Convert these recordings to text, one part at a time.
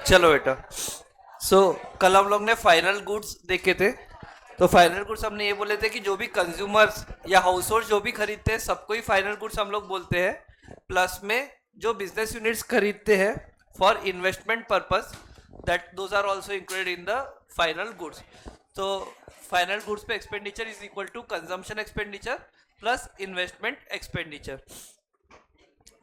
चलो बेटा। कल हम लोग ने फाइनल गुड्स देखे थे। तो फाइनल गुड्स हमने ये बोले थे कि जो भी कंज्यूमर्स या हाउस होल्ड जो भी खरीदते हैं सबको ही फाइनल गुड्स हम लोग बोलते हैं। प्लस में जो बिजनेस यूनिट्स खरीदते हैं for investment purpose, that those are also included in the final goods. तो फाइनल गुड्स पे expenditure is equal to consumption expenditure plus investment expenditure.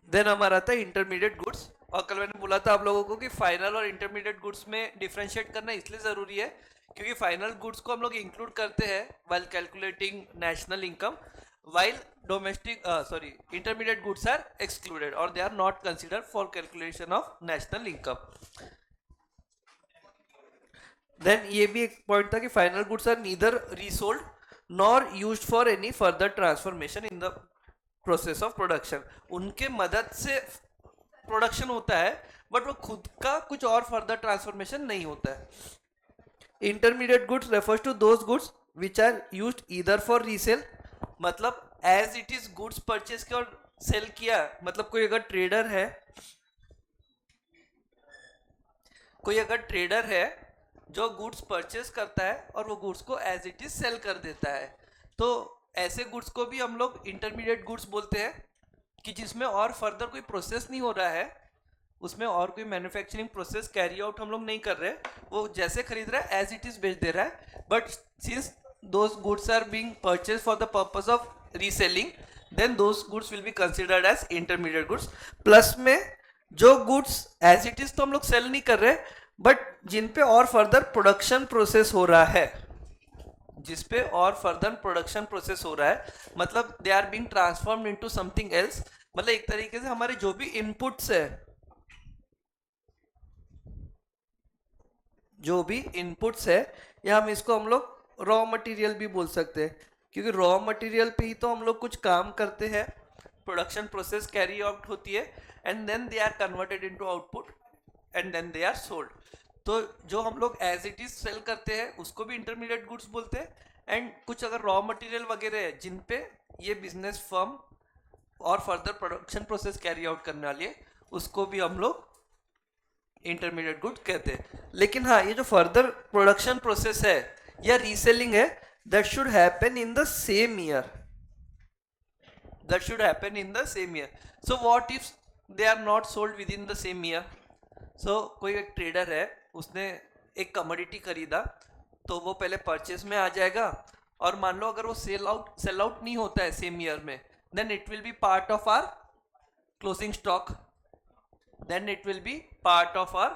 Then हमारा था इंटरमीडिएट गुड्स। और कल मैंने बोला था आप लोगों को कि फाइनल और इंटरमीडिएट गुड्स में डिफरेंशिएट करना इसलिए ज़रूरी है क्योंकि फाइनल गुड्स को हम लोग इंक्लूड करते हैं while calculating national income, while domestic intermediate goods are excluded और they are not considered for calculation of national income. Then ये भी एक पॉइंट था कि final goods are neither resold nor used for any further transformation in the process of production. उनके मदद से production होता है बट वो खुद का कुछ और फर्दर ट्रांसफॉर्मेशन नहीं होता है। Intermediate goods refers to those goods which are used either for resale, मतलब as it is goods purchase किया और सेल किया। मतलब कोई अगर ट्रेडर है जो गुड्स परचेज करता है और वो गुड्स को एज इट इज सेल कर देता है, तो ऐसे गुड्स को भी हम लोग इंटरमीडिएट गुड्स बोलते हैं कि जिसमें और फर्दर कोई प्रोसेस नहीं हो रहा है, उसमें और कोई मैन्युफैक्चरिंग प्रोसेस कैरी आउट हम लोग नहीं कर रहे, वो जैसे खरीद रहा है एज इट इज बेच दे रहा है। But since those goods are being purchase for the purpose of reselling, then those goods will be considered as intermediate goods. Plus में जो गुड्स एज इट इज तो हम लोग सेल नहीं कर रहे बट जिन पे और फर्दर प्रोडक्शन प्रोसेस हो रहा है, जिस पे और फर्दर प्रोडक्शन प्रोसेस हो रहा है, मतलब they are being transformed into something else. मतलब एक तरीके से हमारे जो भी इनपुट्स है, जो भी इनपुट्स है, या हम लोग रॉ मटेरियल भी बोल सकते हैं क्योंकि रॉ मटेरियल पे ही तो हम लोग कुछ काम करते हैं, प्रोडक्शन प्रोसेस कैरी आउट होती है and then they are converted into output and then they are sold. तो जो हम लोग एज इट इज सेल करते हैं उसको भी इंटरमीडिएट गुड्स बोलते हैं। एंड कुछ अगर रॉ मटेरियल वगैरह है जिन पे ये बिजनेस फर्म और further production process carry out करने वाली है, उसको भी हम लोग इंटरमीडिएट गुड कहते हैं। लेकिन हाँ, ये जो फर्दर प्रोडक्शन प्रोसेस है या रीसेलिंग है, that should happen in the same year, that should happen in the same year. So what if they are not sold with in the same year? So कोई एक trader है, उसने एक commodity खरीदा, तो वो पहले परचेज में आ जाएगा और मान लो अगर वो सेल आउट नहीं होता है सेम ईयर में, then it will be part of our closing stock, then it will be part of our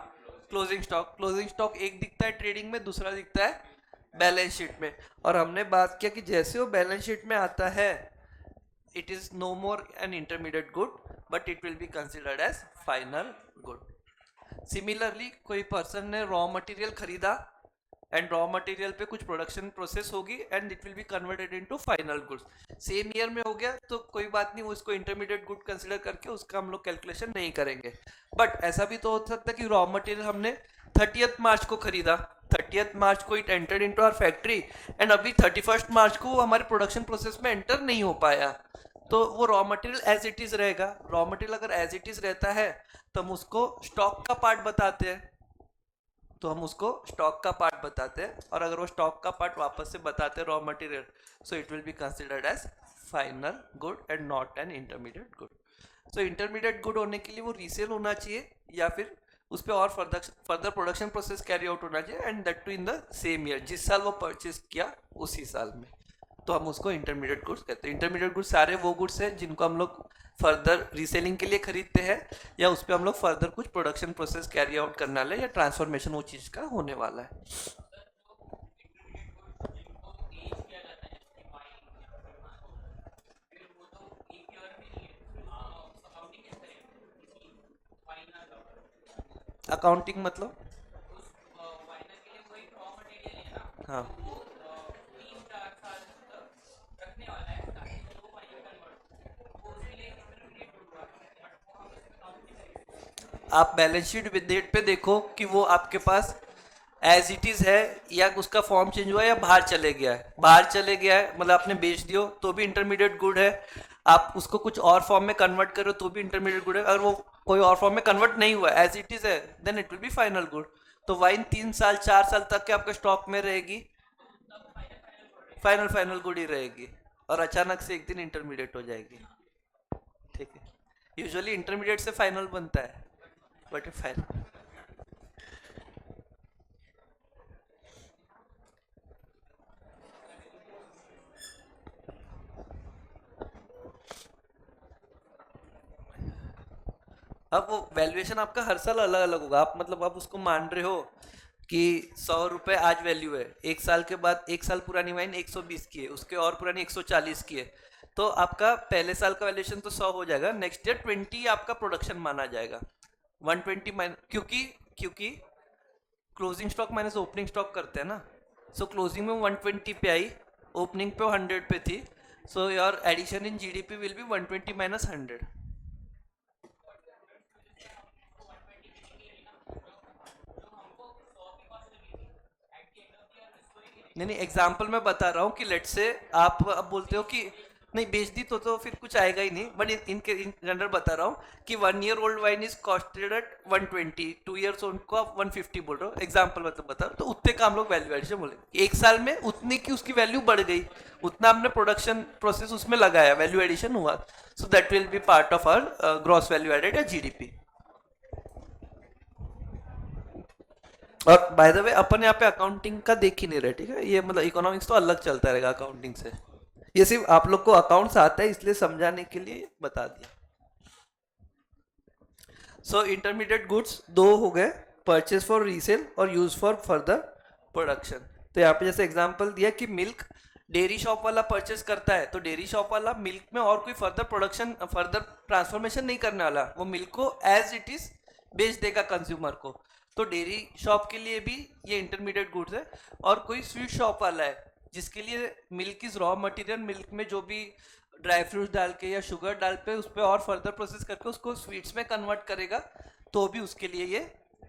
closing stock. Closing stock एक दिखता है ट्रेडिंग में, दूसरा दिखता है बैलेंस शीट में। और हमने बात किया कि जैसे वो बैलेंस शीट में आता है, it is no more an intermediate good but it will be considered as final good. Similarly कोई पर्सन ने रॉ मटेरियल खरीदा एंड रॉ मटेरियल पे कुछ प्रोडक्शन प्रोसेस होगी and it will be converted into final goods. Same year में हो गया तो कोई बात नहीं, उसको इंटरमीडिएट गुड कंसिडर करके उसका हम लोग कैलकुलेशन नहीं करेंगे। बट ऐसा भी तो हो सकता है कि रॉ मटेरियल हमने 30th मार्च को खरीदा, 30th मार्च को it entered into our factory and अभी 31st मार्च को वो हमारे प्रोडक्शन प्रोसेस में एंटर नहीं हो पाया, तो वो raw material as it is रहेगा। रॉ मटेरियल अगर एज इट इज रहता है तो हम उसको स्टॉक का पार्ट बताते हैं, और अगर वो स्टॉक का पार्ट वापस से बताते हैं raw material, so it will be considered as final good and not an intermediate good. So intermediate good होने के लिए वो रीसेल होना चाहिए या फिर उस पर और further production process carry out होना चाहिए and that too in the same year, जिस साल वो परचेज किया उसी साल में, तो हम उसको इंटरमीडिएट गुड्स कहते हैं। इंटरमीडिएट गुड्स सारे वो गुड्स हैं जिनको हम लोग फर्दर रीसेलिंग के लिए खरीदते हैं या उस पर हम लोग फर्दर कुछ प्रोडक्शन प्रोसेस कैरी आउट करने वाले या ट्रांसफॉर्मेशन वो चीज़ का होने वाला है। अकाउंटिंग मतलब? हाँ, आप बैलेंस शीट डेट पे देखो कि वो आपके पास एज इट इज है या उसका फॉर्म चेंज हुआ है या बाहर चले गया है। बाहर चले गया है मतलब आपने बेच दियो तो भी इंटरमीडिएट गुड है, आप उसको कुछ और फॉर्म में कन्वर्ट करो तो भी इंटरमीडिएट गुड है, अगर वो कोई और फॉर्म में कन्वर्ट नहीं हुआ एज इट इज है then it will be final good. तो वाइन 3 साल 4 साल तक के आपके स्टॉक में रहेगी, फाइनल फाइनल गुड ही रहेगी, और अचानक से एक दिन इंटरमीडिएट हो जाएगी। ठीक है, यूजुअली इंटरमीडिएट से फाइनल बनता है, बट फाइनल। अब वो वैल्यूएशन आपका हर साल अलग अलग होगा, आप मतलब आप उसको मान रहे हो कि 100 रुपए आज वैल्यू है, एक साल के बाद, एक साल पुरानी वाइन 120 की है, उसके और पुरानी 140 की है, तो आपका पहले साल का वैल्यूएशन तो 100 हो जाएगा, नेक्स्ट ईयर 20 आपका प्रोडक्शन माना जाएगा, 120 माइनस, क्योंकि क्योंकि closing stock minus opening stock करते हैं ना। सो क्लोजिंग में 120 पे आई, ओपनिंग पे 100 पे थी, so your addition in GDP will be 120 minus 100। नहीं नहीं, एग्जाम्पल मैं बता रहा हूँ कि लेट से आप अब बोलते हो कि नहीं बेच दी तो फिर कुछ आएगा ही नहीं, बट इन जनरल बता रहा हूँ कि 1 year old wine is costed at 120, 2 years old को आप 150 बोल रहे हो, एग्जाम्पल मतलब बता रहा हूँ, तो उतने का हम लोग वैल्यू एडिशन बोले, एक साल में उतनी की उसकी वैल्यू बढ़ गई, उतना हमने प्रोडक्शन प्रोसेस उसमें लगाया, वैल्यू एडिशन हुआ, so that will be part of our gross value added या जीडीपी। और बाय द वे अपन यहाँ पे अकाउंटिंग का देख ही नहीं रहे, ठीक है, ये मतलब इकोनॉमिक्स तो अलग चलता रहेगा अकाउंटिंग से, ये सिर्फ आप लोग को अकाउंट्स आता है इसलिए समझाने के लिए बता दिया। सो इंटरमीडिएट गुड्स दो हो गए, परचेज फॉर रीसेल और यूज फॉर फर्दर प्रोडक्शन। तो यहाँ पे जैसे एग्जांपल दिया कि मिल्क डेयरी शॉप वाला परचेस करता है, तो डेयरी शॉप वाला मिल्क में और कोई फर्दर प्रोडक्शन फर्दर ट्रांसफॉर्मेशन नहीं करने वाला, वो मिल्क को एज इट इज बेच देगा कंज्यूमर को। तो डेयरी शॉप के लिए भी ये इंटरमीडिएट गुड्स है। और कोई स्वीट शॉप वाला है जिसके लिए milk is raw material, milk में जो भी ड्राई फ्रूट्स डाल के या शुगर डाल पे उस पर और फर्दर प्रोसेस करके उसको स्वीट्स में कन्वर्ट करेगा, तो भी उसके लिए ये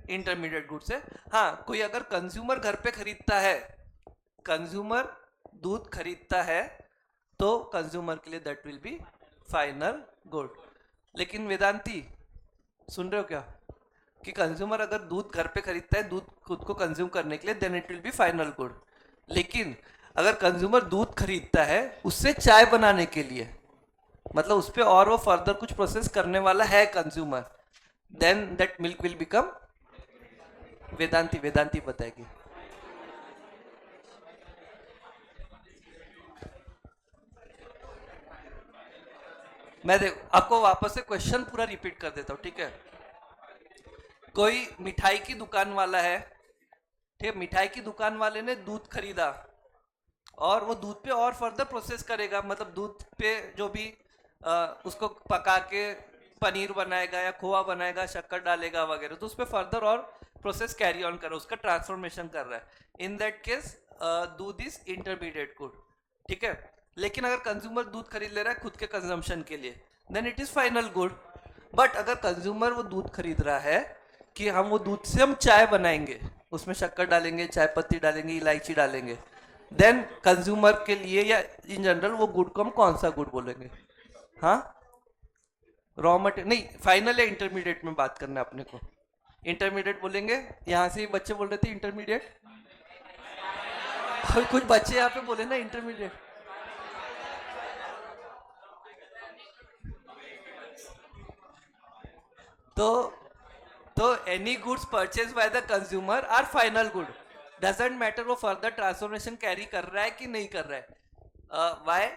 इंटरमीडिएट गुड्स है। हाँ, कोई अगर कंज्यूमर घर पे खरीदता है, कंज्यूमर दूध खरीदता है, तो कंज्यूमर के लिए that will be final good. लेकिन वेदांती सुन रहे हो क्या, कि कंज्यूमर अगर दूध घर पे खरीदता है दूध खुद को कंज्यूम करने के लिए, then it will be final good. लेकिन अगर कंज्यूमर दूध खरीदता है उससे चाय बनाने के लिए, मतलब उस पर और वो फर्दर कुछ प्रोसेस करने वाला है consumer, then that milk will become, Vedanti Vedanti बताएगी। मैं देखो आपको वापस से क्वेश्चन पूरा रिपीट कर देता हूँ, ठीक है। कोई मिठाई की दुकान वाला है, ठीक है, मिठाई की दुकान वाले ने दूध खरीदा और वो दूध पे और फर्दर प्रोसेस करेगा, मतलब दूध पे जो भी उसको पका के पनीर बनाएगा या खोआ बनाएगा, शक्कर डालेगा वगैरह, तो उस पर फर्दर और प्रोसेस कैरी ऑन कर रहा है, उसका ट्रांसफॉर्मेशन कर रहा है, इन दैट केस दूध इज इंटरमीडिएट गुड, ठीक है। लेकिन अगर कंज्यूमर दूध खरीद ले रहा है खुद के कंजम्पशन के लिए, then it is final good. But अगर कंज्यूमर वो दूध खरीद रहा है कि हम वो दूध से हम चाय बनाएंगे, उसमें शक्कर डालेंगे, चाय पत्ती डालेंगे, इलायची डालेंगे, देन कंज्यूमर के लिए या इन जनरल वो गुड को हम कौन सा गुड बोलेंगे? हाँ, रॉ मटेरियल नहीं, फाइनल या इंटरमीडिएट में बात करना है अपने को, इंटरमीडिएट बोलेंगे। यहाँ से बच्चे बोल रहे थे इंटरमीडिएट, और कुछ बच्चे यहाँ पे बोले ना इंटरमीडिएट। तो any goods purchase by the consumer are final good, doesn't matter वो फर्दर ट्रांसफॉर्मेशन कैरी कर रहा है कि नहीं कर रहा है। व्हाई?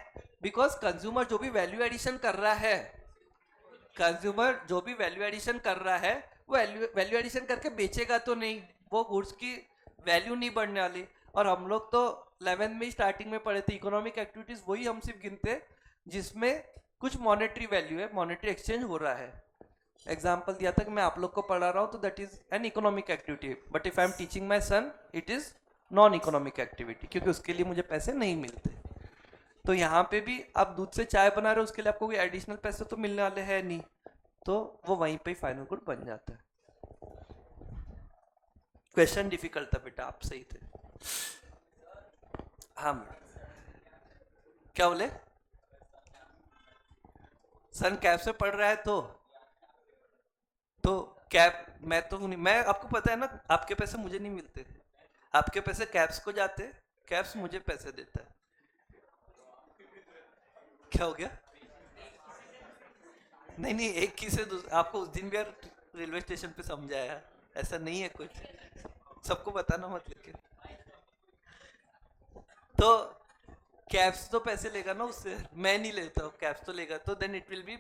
बिकॉज कंज्यूमर जो भी वैल्यू एडिशन कर रहा है, कंज्यूमर जो भी वैल्यू एडिशन कर रहा है वो वैल्यू एडिशन करके बेचेगा तो नहीं, वो गुड्स की वैल्यू नहीं बढ़ने वाली। और हम लोग तो 11th में स्टार्टिंग में पढ़े थे, इकोनॉमिक एक्टिविटीज वही हम सिर्फ गिनते जिसमें कुछ मॉनेटरी वैल्यू है, मॉनेटरी एक्सचेंज हो रहा है। एग्जाम्पल दिया था कि मैं आप लोग को पढ़ा रहा हूँ तो that is an economic activity, but if I am teaching my son it is non economic activity, क्योंकि उसके लिए मुझे पैसे नहीं मिलते। तो यहाँ पे भी आप दूध से चाय बना रहे हो, उसके लिए आपको कोई एडिशनल पैसे तो मिलने वाले हैं नहीं, तो वो वहीं पे फाइनल गुड बन जाता है। क्वेश्चन डिफिकल्ट था बेटा, आप सही थे। हाँ, क्या बोले? सन कैब से पढ़ रहा है तो कैब मैं तो नहीं, मैं आपको पता है ना, आपके पैसे मुझे नहीं मिलते, आपके पैसे कैब्स को जाते, कैब्स मुझे पैसे देता है। क्या हो गया? नहीं नहीं, एक ही से आपको उस दिन भी यार रेलवे स्टेशन पे समझाया, ऐसा नहीं है कुछ, सबको बताना मत लेकिन। तो कैब्स तो पैसे लेगा ना उससे, मैं नहीं लेता हूँ, कैब्स तो लेगा, तो then it will be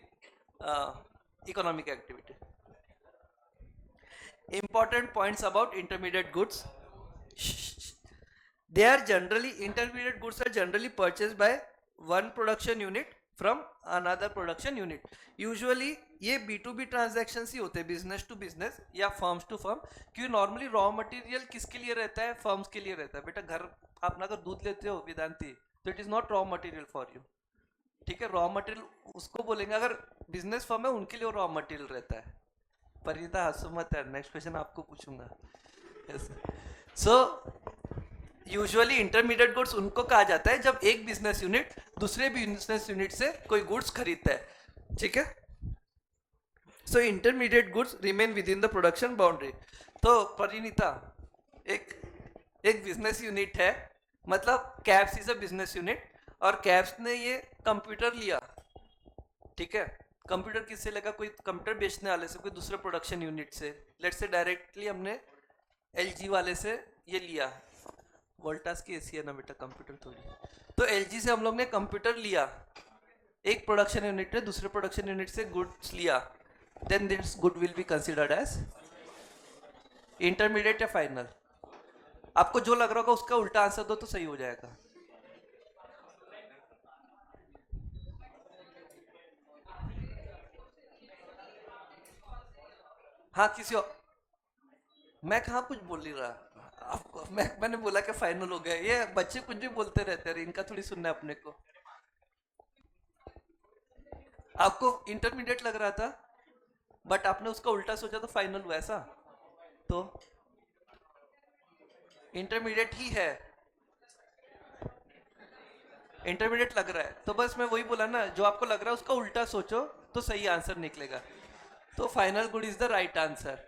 economic activity. Important points about intermediate goods. They are generally, intermediate goods are generally purchased by one production unit from another production unit. Usually ये B2B transactions ही होते हैं, business to business या firms to firm, क्योंकि normally raw material किसके लिए रहता है? firms के लिए रहता है। बेटा घर आप ना अगर दूध लेते हो वेदांती, तो it is not raw material for you, ठीक है? रॉ मटेरियल उसको बोलेंगे, अगर बिजनेस फर्म है उनके लिए रॉ मटेरियल रहता है। परिणीता हंसो मत यार, नेक्स्ट क्वेश्चन आपको पूछूंगा। सो यूजुअली इंटरमीडिएट गुड्स उनको कहा जाता है जब एक बिजनेस यूनिट दूसरे बिजनेस यूनिट से कोई गुड्स खरीदता है, ठीक है? So intermediate goods remain with in the production boundary. तो परिणीता एक एक बिजनेस यूनिट है, मतलब cabs is a business unit, और कैब्स ने ये कंप्यूटर लिया, ठीक है? कंप्यूटर किससे लेगा? कोई कंप्यूटर बेचने वाले से, कोई दूसरे प्रोडक्शन यूनिट से। लेट्स से डायरेक्टली हमने एलजी वाले से ये लिया, वोल्टास की एसी है ना बेटा, कंप्यूटर थोड़ी। तो एलजी से हम लोग ने कंप्यूटर लिया, एक प्रोडक्शन यूनिट ने दूसरे प्रोडक्शन यूनिट से गुड्स लिया, then this good will be considered as intermediate या फाइनल। आपको जो लग रहा होगा उसका उल्टा आंसर दो तो सही हो जाएगा। हाँ किसी और, मैं कहाँ कुछ बोल नहीं रहा आपको, मैंने बोला कि फाइनल हो गया। ये बच्चे कुछ भी बोलते रहते हैं, इनका थोड़ी सुनना है अपने को। आपको इंटरमीडिएट लग रहा था बट आपने उसका उल्टा सोचा तो फाइनल हुआ, ऐसा? तो इंटरमीडिएट ही है, इंटरमीडिएट लग रहा है तो बस मैं वही बोला ना, जो आपको लग रहा है उसका उल्टा सोचो तो सही आंसर निकलेगा। तो final good is the right answer,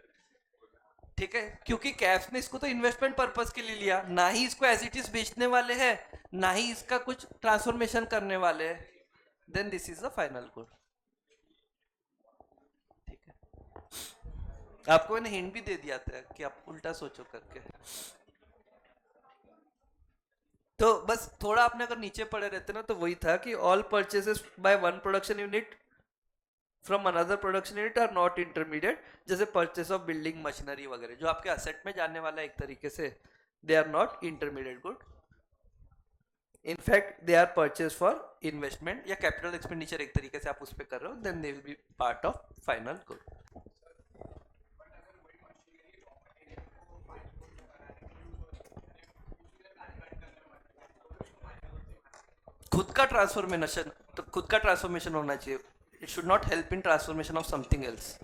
ठीक है? क्योंकि कैप्स ने इसको तो इन्वेस्टमेंट पर्पस के लिए लिया, ना ही इसको एज इट इज बेचने वाले हैं, ना ही इसका कुछ ट्रांसफॉर्मेशन करने वाले हैं। Then this is the final good, ठीक है? आपको मैंने हिंट भी दे दिया था कि आप उल्टा सोचो करके। तो बस थोड़ा आपने अगर नीचे पड़े रहते ना तो वही था कि all purchases by one production unit from another production unit are not intermediate. जैसे परचेस ऑफ बिल्डिंग मशीनरी वगैरह जो आपके असेट में जाने वाला है एक तरीके से, they are not intermediate good, in fact they are purchase for investment या कैपिटल एक्सपेंडिचर एक तरीके से आप उस पर कर रहे हो, then they will be part of final good. खुद का ट्रांसफॉर्मेशन, तो खुद का ट्रांसफॉर्मेशन होना चाहिए, it should not help in transformation of something else.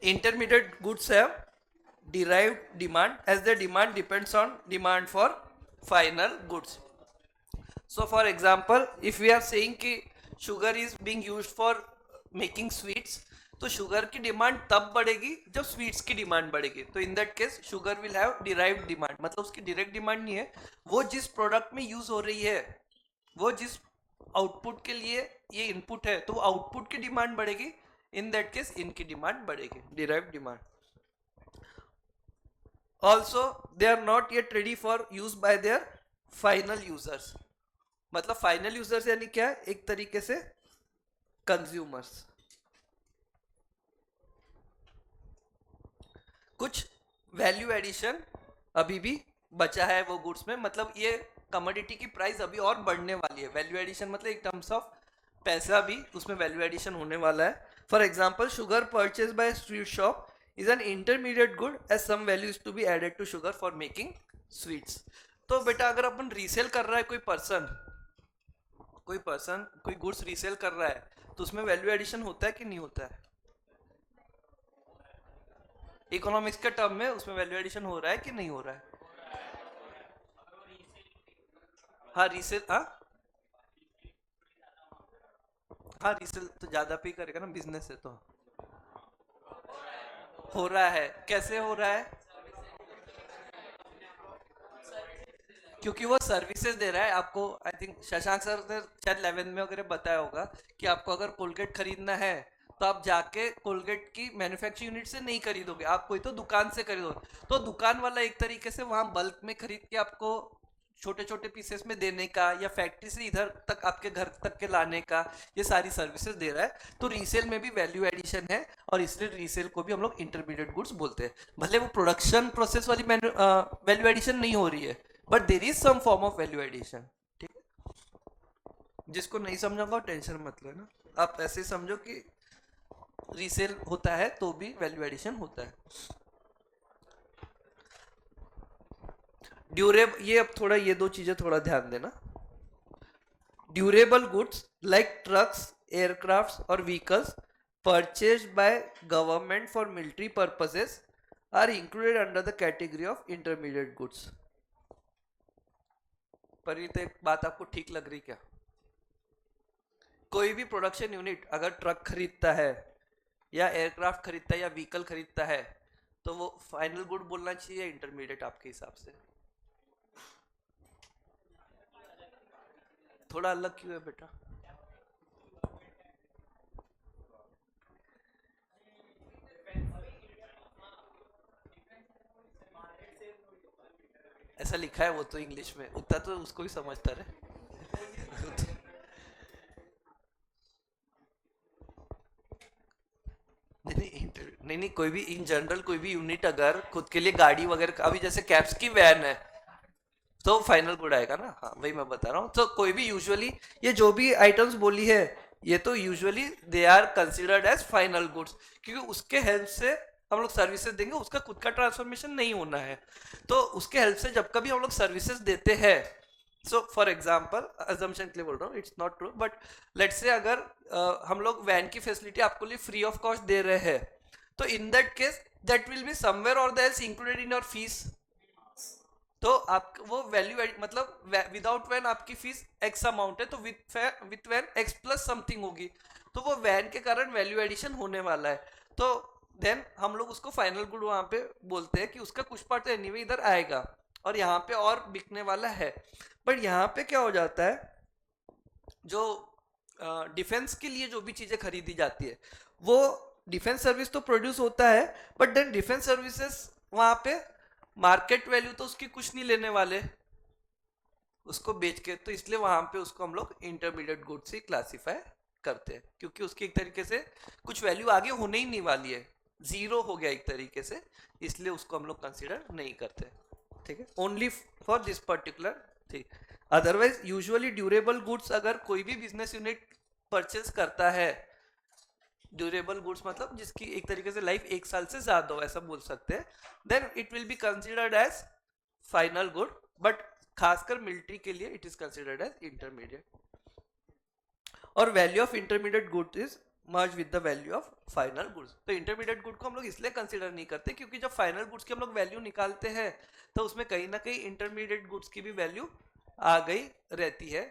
Intermediate goods have derived demand as the demand depends on demand for final goods. So for example, if we are saying कि sugar is being used for making sweets, तो sugar की demand तब बढ़ेगी जब sweets की demand बढ़ेगी। तो in that case sugar will have derived demand, मतलब उसकी डायरेक्ट डिमांड नहीं है, वो जिस प्रोडक्ट में यूज हो रही है, वो जिस आउटपुट के लिए ये इनपुट है, तो वो आउटपुट की डिमांड बढ़ेगी, इन दैट केस इनकी डिमांड बढ़ेगी, derived demand. Also they are not yet ready for use by their final users. मतलब फाइनल यूजर्स यानी क्या? एक तरीके से कंज्यूमर्स। कुछ वैल्यू एडिशन अभी भी बचा है वो गुड्स में, मतलब ये कमोडिटी की प्राइस अभी और बढ़ने वाली है। वैल्यू एडिशन मतलब एक टर्म्स ऑफ पैसा भी उसमें वैल्यू एडिशन होने वाला है। For example, sugar purchase by sweet shop is an intermediate good as some value is to be added to sugar for making sweets. तो बेटा अगर अपन रीसेल कर रहा है कोई पर्सन, कोई पर्सन कोई गुड्स रीसेल कर रहा है तो उसमें वैल्यू एडिशन होता है कि नहीं होता है? इकोनॉमिक्स के टर्म में उसमें वैल्यू एडिशन हो रहा है कि नहीं हो रहा है? हाँ रीसेल, हाँ हाँ रीसेल तो ज्यादा पे करेगा ना, बिजनेस है तो। हो रहा है, कैसे हो रहा है? क्योंकि वो सर्विसेज दे रहा है आपको। आई थिंक शशांक सर ने शायद 11 में वगैरह बताया होगा कि आपको अगर कोलगेट खरीदना है तो आप जाके कोलगेट की मैन्युफैक्चरिंग यूनिट से नहीं खरीदोगे, आप कोई तो दुकान से खरीदोगे। तो दुकान वाला एक तरीके से वहां बल्क में खरीद के आपको छोटे छोटे पीसेस में देने का, या फैक्ट्री से इधर तक आपके घर तक के लाने का, ये सारी सर्विसेज दे रहा है। तो रीसेल में भी वैल्यू एडिशन है, और इसलिए रीसेल को भी हम लोग इंटरमीडिएट गुड्स बोलते हैं। भले वो प्रोडक्शन प्रोसेस वाली वैल्यू एडिशन नहीं हो रही है, but there is some form of value addition. ठीक है, जिसको नहीं समझा होगा टेंशन मत लेना, आप ऐसे समझो कि रीसेल होता है तो भी वैल्यू एडिशन होता है। ड्यूरेबल, ये अब थोड़ा ये दो चीजें थोड़ा ध्यान देना। Durable goods like trucks, aircrafts और vehicles purchased by government for military purposes are included under the category of intermediate goods। पर ये तो एक बात आपको ठीक लग रही क्या? कोई भी प्रोडक्शन यूनिट अगर ट्रक खरीदता है या एयरक्राफ्ट खरीदता है या व्हीकल खरीदता है तो वो फाइनल गुड बोलना चाहिए इंटरमीडिएट आपके हिसाब से? थोड़ा अलग क्यों है बेटा? ऐसा लिखा है वो तो इंग्लिश में, उतना तो उसको ही समझता रहे। नहीं नहीं, कोई भी इन जनरल कोई भी यूनिट अगर खुद के लिए गाड़ी वगैरह, अभी जैसे कैब्स की वैन है तो फाइनल गुड आएगा ना। हाँ वही मैं बता रहा हूँ। तो कोई भी यूजुअली ये जो भी आइटम्स बोली है ये तो usually they are considered as final goods, क्योंकि उसके हेल्प से हम लोग सर्विसेज देंगे, उसका खुद का ट्रांसफॉर्मेशन नहीं होना है। तो उसके हेल्प से जब कभी हम लोग सर्विसेज देते हैं, सो फॉर एग्जाम्पल अजम्पशन के लिए बोल रहा हूँ, it's not true but let's say अगर हम लोग वैन की फैसिलिटी आपको लिए फ्री ऑफ कॉस्ट दे रहे हैं, तो in that case that will be somewhere or the else included in your fees. तो आप वो वैल्यू मतलब विदाउट वैन आपकी फीस एक्स अमाउंट है, तो with one x plus something होगी, तो वो वैन के कारण वैल्यू एडिशन होने वाला है। तो देन हम लोग उसको फाइनल गुड वहां पे बोलते हैं कि उसका कुछ पार्ट तो एनीवे इधर आएगा और यहाँ पे और बिकने वाला है। बट यहाँ पे क्या हो जाता है, जो डिफेंस के लिए जो भी चीजें खरीदी जाती है वो डिफेंस सर्विस तो प्रोड्यूस होता है, बट देन डिफेंस सर्विसेज वहां पे मार्केट वैल्यू तो उसकी कुछ नहीं लेने वाले उसको बेच के, तो इसलिए वहां पे उसको हम लोग इंटरमीडिएट गुड्स ही क्लासिफाई करते हैं, क्योंकि उसकी एक तरीके से कुछ वैल्यू आगे होने ही नहीं वाली है, जीरो हो गया एक तरीके से, इसलिए उसको हम लोग कंसिडर नहीं करते। ठीक है, only for this particular thing. Otherwise usually durable goods अगर कोई भी बिजनेस यूनिट परचेज करता है, ड्यूरेबल गुड्स मतलब जिसकी एक तरीके से लाइफ एक साल से ज्यादा हो ऐसा बोल सकते हैं, then it will be considered as final good, but खासकर मिलिट्री के लिए it is considered as intermediate. और value of intermediate good is merge with the value of final goods. तो इंटरमीडिएट गुड को हम लोग इसलिए कंसिडर नहीं करते क्योंकि जब फाइनल गुड्स की हम लोग वैल्यू निकालते हैं तो उसमें कहीं ना कहीं इंटरमीडिएट गुड्स की भी वैल्यू आ गई रहती है,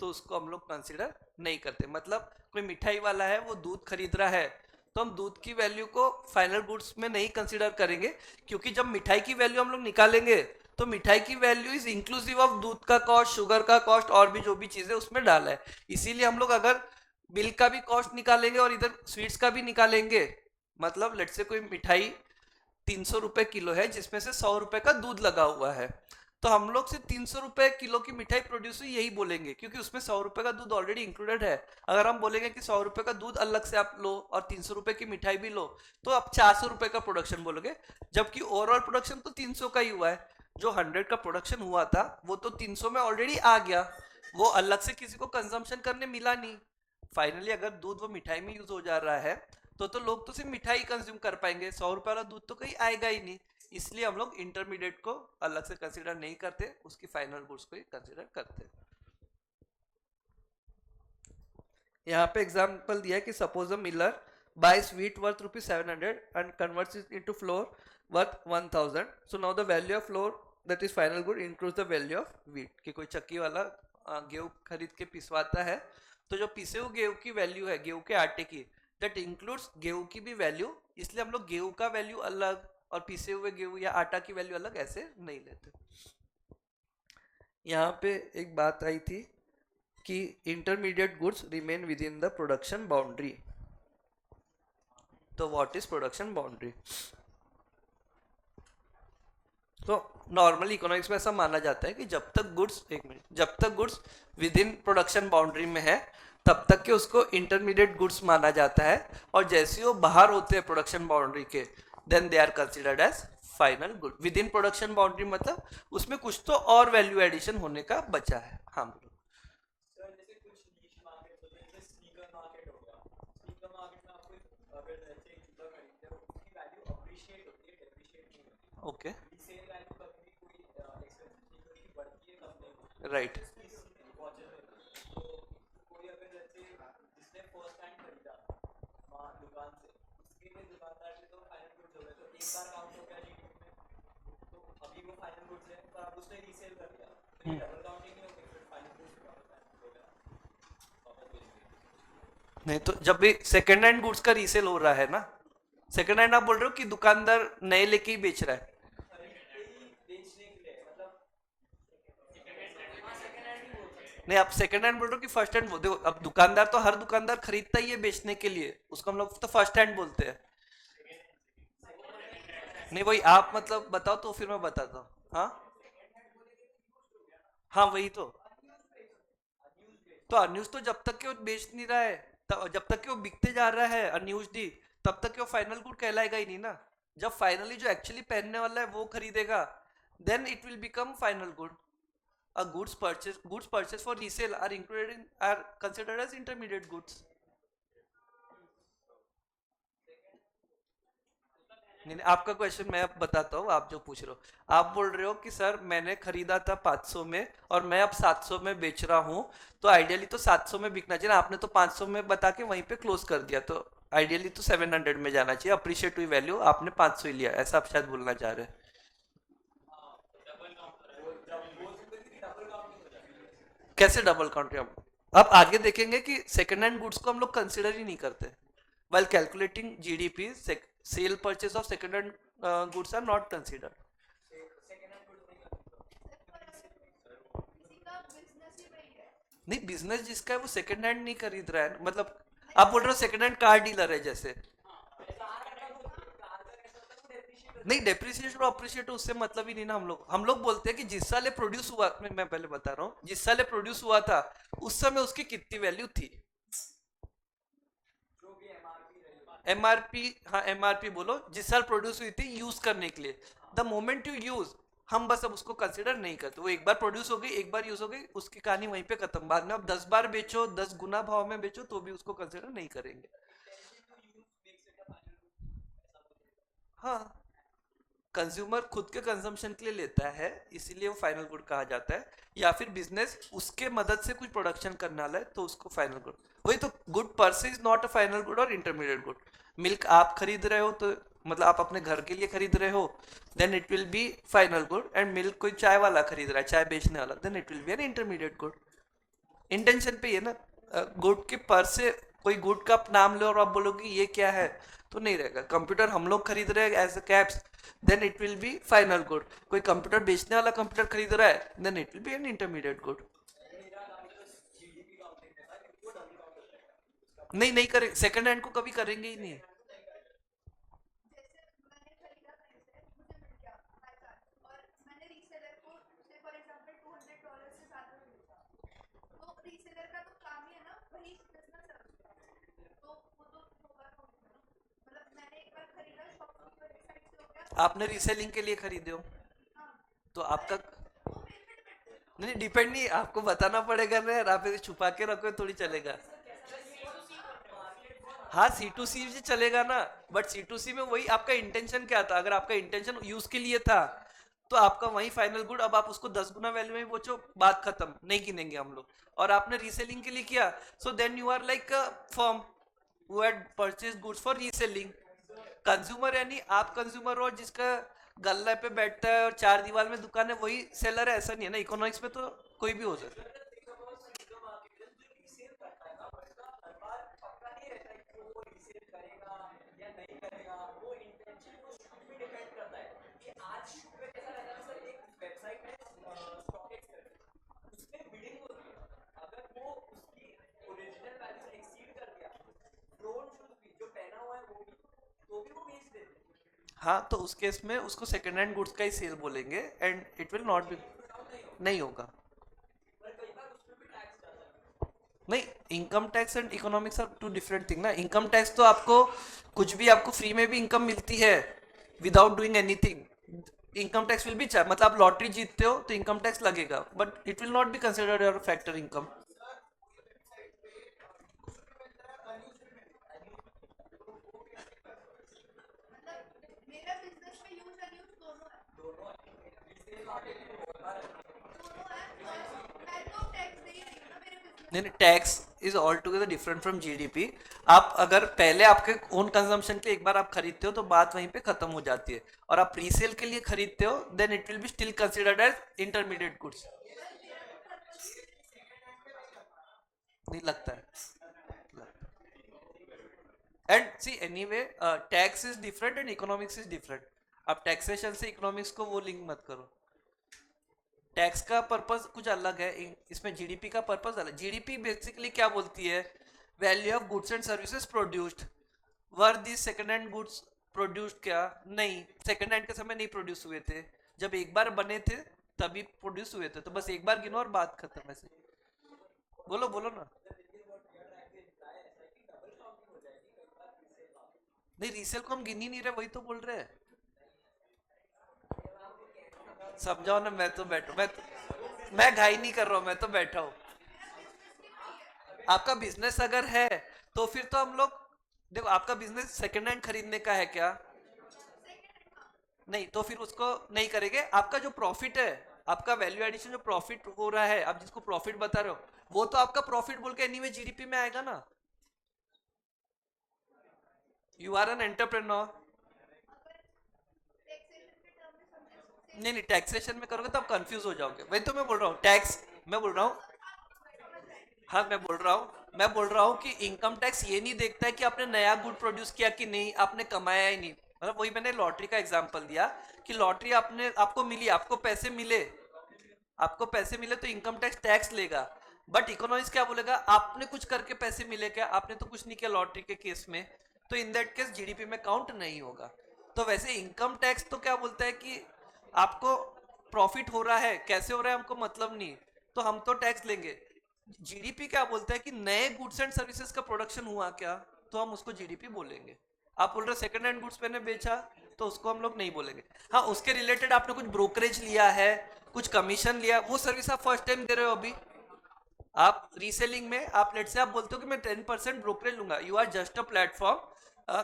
तो उसको हम लोग कंसिडर नहीं करते। मतलब कोई मिठाई वाला है वो दूध खरीद रहा है तो हम दूध की वैल्यू को फाइनल गुड्स में नहीं कंसिडर करेंगे, क्योंकि जब मिठाई की वैल्यू हम लोग निकालेंगे तो मिठाई की वैल्यू इज इंक्लूसिव ऑफ दूध का कॉस्ट, शुगर का कॉस्ट और भी जो भी चीजें उसमें डाला है। इसीलिए हम लोग अगर बिल का भी कॉस्ट निकालेंगे और इधर स्वीट्स का भी निकालेंगे, मतलब लेट से कोई मिठाई 300 रुपए किलो है जिसमें से 100 रुपए का दूध लगा हुआ है, तो हम लोग सिर्फ 300 रुपए किलो की मिठाई प्रोड्यूस हुई यही बोलेंगे क्योंकि उसमें 100 रुपए का दूध ऑलरेडी इंक्लूडेड है। अगर हम बोलेंगे कि 100 रुपए का दूध अलग से आप लो और 300 रुपए की मिठाई भी लो तो आप 400 रुपए का प्रोडक्शन बोलोगे, जबकि ओवरऑल प्रोडक्शन तो 300 का ही हुआ है। जो 100 का प्रोडक्शन हुआ था वो तो 300 में ऑलरेडी आ गया, वो अलग से किसी को कंजम्पशन करने मिला नहीं। फाइनली अगर दूध वो मिठाई में यूज हो जा रहा है तो लोग तो सिर्फ मिठाई कंज्यूम कर पाएंगे, 100 रुपए वाला दूध तो कहीं आएगा ही नहीं। इसलिए हम लोग इंटरमीडिएट को अलग से कंसीडर नहीं करते, उसकी फाइनल गुड्स को ही कंसीडर करते हैं। यहाँ पे एग्जाम्पल दिया है कि suppose a Miller buys wheat worth rupees 700 and converts it into flour worth 1000. So now the value of flour, that is final good, includes the value of wheat. कि कोई चक्की वाला गेहूं खरीद के पिसवाता है, तो जो पिसे हुए गेहूं की वैल्यू है गेहूं के आटे की, दैट इंक्लूड्स गेहूं की भी वैल्यू, इसलिए हम लोग गेहूं का वैल्यू अलग और पिसे हुए गेहूं या आटा की वैल्यू अलग ऐसे नहीं लेते. यहाँ पे एक बात आई थी कि intermediate goods remain with in the production boundary. तो व्हाट इज प्रोडक्शन बाउंड्री? तो नॉर्मली इकोनॉमिक्स में ऐसा माना जाता है कि जब तक goods with in production boundary में है तब तक के उसको इंटरमीडिएट गुड्स माना जाता है, और जैसे वो बाहर होते हैं प्रोडक्शन बाउंड्री के, then they are considered as final good. Within production boundary मतलब उसमें कुछ तो और वैल्यू एडिशन होने का बचा है. हाँ बोलो. ओके. राइट. नहीं तो जब भी सेकेंड हैंड गुड्स का रीसेल हो रहा है ना, सेकेंड हैंड आप बोल रहे हो कि दुकानदार नए लेके ही बेच रहा है? नहीं, आप सेकंड हैंड बोल रहे हो कि फर्स्ट हैंड बोल? देखो अब दुकानदार तो हर दुकानदार खरीदता ही है बेचने के लिए, उसको हम लोग तो फर्स्ट हैंड बोलते हैं. नहीं वही आप मतलब बताओ तो फिर मैं बताता हूँ. हाँ हाँ वही तो अनयूज तो जब तक कि वो बेच नहीं रहा है, जब तक कि वो बिकते जा रहा है अनयूज्ड ही, तब तक कि वो फाइनल गुड कहलाएगा ही नहीं ना. जब फाइनली जो एक्चुअली पहनने वाला है वो खरीदेगा, then it will become final good. A goods purchased for resale are considered as intermediate goods. नहीं नहीं, आपका क्वेश्चन मैं अब बताता हूँ. आप जो पूछ रहे हो, आप बोल रहे हो कि सर मैंने खरीदा था 500 में और मैं अब 700 में बेच रहा हूँ, तो आइडियली तो 700 में बिकना चाहिए. आपने तो 500 में बता के वहीं पे क्लोज कर दिया, तो आइडियली तो 700 में जाना चाहिए. अप्रिशिएट हुई वैल्यू, आपने 500 ही लिया, ऐसा आप शायद बोलना चाह रहे हैं. कैसे डबल काउंट? अब आगे देखेंगे कि सेकेंड हैंड गुड्स को हम लोग कंसिडर ही नहीं करते. while calculating GDP, sale purchase of second hand goods are not considered. नहीं, बिजनेस जिसका है वो सेकंड हैंड नहीं खरीद रहा है. मतलब आप बोल रहे हो सेकंड हैंड कार डीलर है जैसे. नहीं, डेप्रिसिएशन और अप्रिशिएट उससे मतलब ही नहीं ना. हम लोग बोलते हैं कि जिस साल प्रोड्यूस हुआ, मैं पहले बता रहा हूँ, जिस साल प्रोड्यूस हुआ था उस समय उसकी कितनी वैल्यू थी. एमआरपी. हाँ एमआरपी बोलो, जिस साल प्रोड्यूस हुई थी यूज करने के लिए. द मोमेंट यू यूज, हम बस अब उसको कंसिडर नहीं करते. वो एक बार प्रोड्यूस हो गई, एक बार यूज हो गई, उसकी कहानी वहीं पे खत्म. बाद में अब 10 बार बेचो, 10 गुना भाव में बेचो, तो भी उसको कंसिडर नहीं करेंगे. हाँ, कंज्यूमर खुद के कंजम्पशन के लिए लेता है, इसीलिए वो फाइनल गुड कहा जाता है. या फिर बिजनेस उसके मदद से कुछ प्रोडक्शन करने वाला है, तो उसको फाइनल गुड. वही तो, गुड पर से is not a final good और इंटरमीडिएट गुड. मिल्क आप खरीद रहे हो तो मतलब आप अपने घर के लिए खरीद रहे हो, then it will be final good. And milk कोई चाय वाला खरीद रहा है, चाय बेचने वाला, then it will be an intermediate good. Intention पे ये ना, गुड के पर से कोई गुड का नाम लो और आप बोलोगे ये क्या है, तो नहीं रहेगा. कंप्यूटर हम लोग खरीद रहे हैं as a caps, then it will be final good. कोई कंप्यूटर बेचने वाला कंप्यूटर खरीद रहा है, then it will be an intermediate good. नहीं नहीं करें, सेकंड हैंड को कभी करेंगे ही नहीं. आपने रीसेलिंग के लिए खरीदे हो तो आपका नहीं, डिपेंड नहीं, आपको बताना पड़ेगा ना यार. आप इसे छुपा के रखो थोड़ी चलेगा. हाँ सी टू सी भी चलेगा ना, बट सी टू सी में वही आपका इंटेंशन क्या था. अगर आपका इंटेंशन यूज के लिए था तो आपका वही फाइनल गुड, अब आप उसको 10 गुना वैल्यू में बेचो, बात खत्म, नहीं गिनेंगे हम लोग। और आपने रीसेलिंग के लिए किया, so then you are like a firm who had purchase goods for reselling. Consumer यानी आप कंज्यूमर हो जिसका गल्ला पे बैठता है और चार दीवार में दुकान है, वही सेलर है, ऐसा नहीं है ना, इकोनॉमिक्स में तो कोई भी हो सकता है। हाँ, तो उस केस में उसको सेकंड हैंड गुड्स का ही सेल बोलेंगे, and it will not be, नहीं होगा। नहीं, income tax and economics are two different thing ना। इनकम टैक्स तो आपको कुछ भी, आपको फ्री में भी इनकम मिलती है without doing anything. Income tax will be charge, मतलब आप लॉटरी जीतते हो तो इनकम टैक्स लगेगा, but it will not be considered your factor income. नहीं नहीं, tax is all together different from GDP. आप अगर पहले आपके ओन कंजम्पशन के एक बार आप खरीदते हो तो बात वहीं पे खत्म हो जाती है, और आप प्रीसेल के लिए खरीदते हो then it will be still considered as intermediate goods. नहीं लगता है। And see anyway, tax is different and economics is different. आप टैक्सेशन से इकोनॉमिक्स को वो लिंक मत करो। टैक्स का पर्पस कुछ अलग है, इसमें जीडीपी का पर्पस अलग। जीडीपी बेसिकली क्या बोलती है, value of goods and services produced. Were this second hand goods produced? क्या नहीं, सेकंड हैंड के समय नहीं प्रोड्यूस हुए थे, जब एक बार बने थे तभी प्रोड्यूस हुए थे। तो बस एक बार गिनो और बात खत्म। ऐसे बोलो बोलो ना। नहीं, रीसेल को हम गिन ही नहीं रहे, वही तो बोल रहे हैं। समझाओ ना, मैं तो बैठा, मैं घाई नहीं कर रहा हूँ, मैं तो बैठा हूँ। आपका बिजनेस अगर है तो फिर तो हम लोग, देखो आपका बिजनेस सेकंड हैंड खरीदने का है क्या? नहीं, तो फिर उसको नहीं करेंगे। आपका जो प्रॉफिट है, आपका वैल्यू एडिशन जो प्रॉफिट हो रहा है, आप जिसको प्रॉफिट बता रहे हो, वो तो आपका प्रॉफिट बोल के एनीवे जीडीपी में आएगा ना। You are an entrepreneur. नहीं नहीं, टैक्सेशन में करोगे तो आप कंफ्यूज हो जाओगे, वही तो मैं बोल रहा हूँ। टैक्स, मैं बोल रहा हूँ, हाँ मैं बोल रहा हूँ कि इनकम टैक्स ये नहीं देखता है कि आपने नया गुड प्रोड्यूस किया कि नहीं, आपने कमाया ही नहीं। मतलब वही मैंने लॉटरी का एग्जांपल दिया कि लॉटरी आपने, आपको मिली, आपको पैसे मिले तो इनकम टैक्स टैक्स लेगा। बट इकोनॉमिक्स क्या बोलेगा, आपने कुछ करके पैसे मिले क्या? आपने तो कुछ नहीं किया लॉटरी के केस में, तो इन दैट केस जीडीपी में काउंट नहीं होगा। तो वैसे इनकम टैक्स तो क्या बोलता है कि आपको प्रॉफिट हो रहा है, कैसे हो रहा है हमको मतलब नहीं, तो हम तो टैक्स लेंगे। जीडीपी क्या बोलता है कि नए गुड्स एंड सर्विसेज का प्रोडक्शन हुआ क्या, तो हम उसको जीडीपी बोलेंगे। आप बोल रहे सेकंड हैंड गुड्स मैंने बेचा, तो उसको हम लोग नहीं बोलेंगे। हाँ, उसके रिलेटेड आपने कुछ ब्रोकरेज लिया है, कुछ कमीशन लिया, वो सर्विस आप फर्स्ट टाइम दे रहे हो अभी। आप रीसेलिंग में आप लेट से आप बोलते हो कि मैं 10% ब्रोकरेज लूंगा, you are just a platform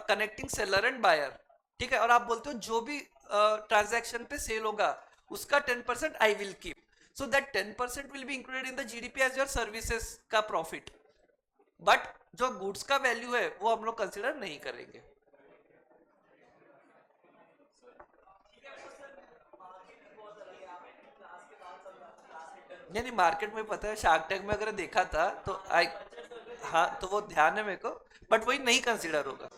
connecting seller and buyer, ठीक है। और आप बोलते हो जो भी ट्रांजैक्शन पे सेल होगा उसका 10% I will keep, so that 10% will be included in the GDP as your services का प्रॉफिट। बट जो गुड्स का वैल्यू है वो हम लोग कंसिडर नहीं करेंगे। नहीं नहीं, मार्केट में पता है, शार्क टैंक में अगर देखा था तो आई, हाँ तो वो ध्यान है मेरे को, बट वही नहीं कंसिडर होगा।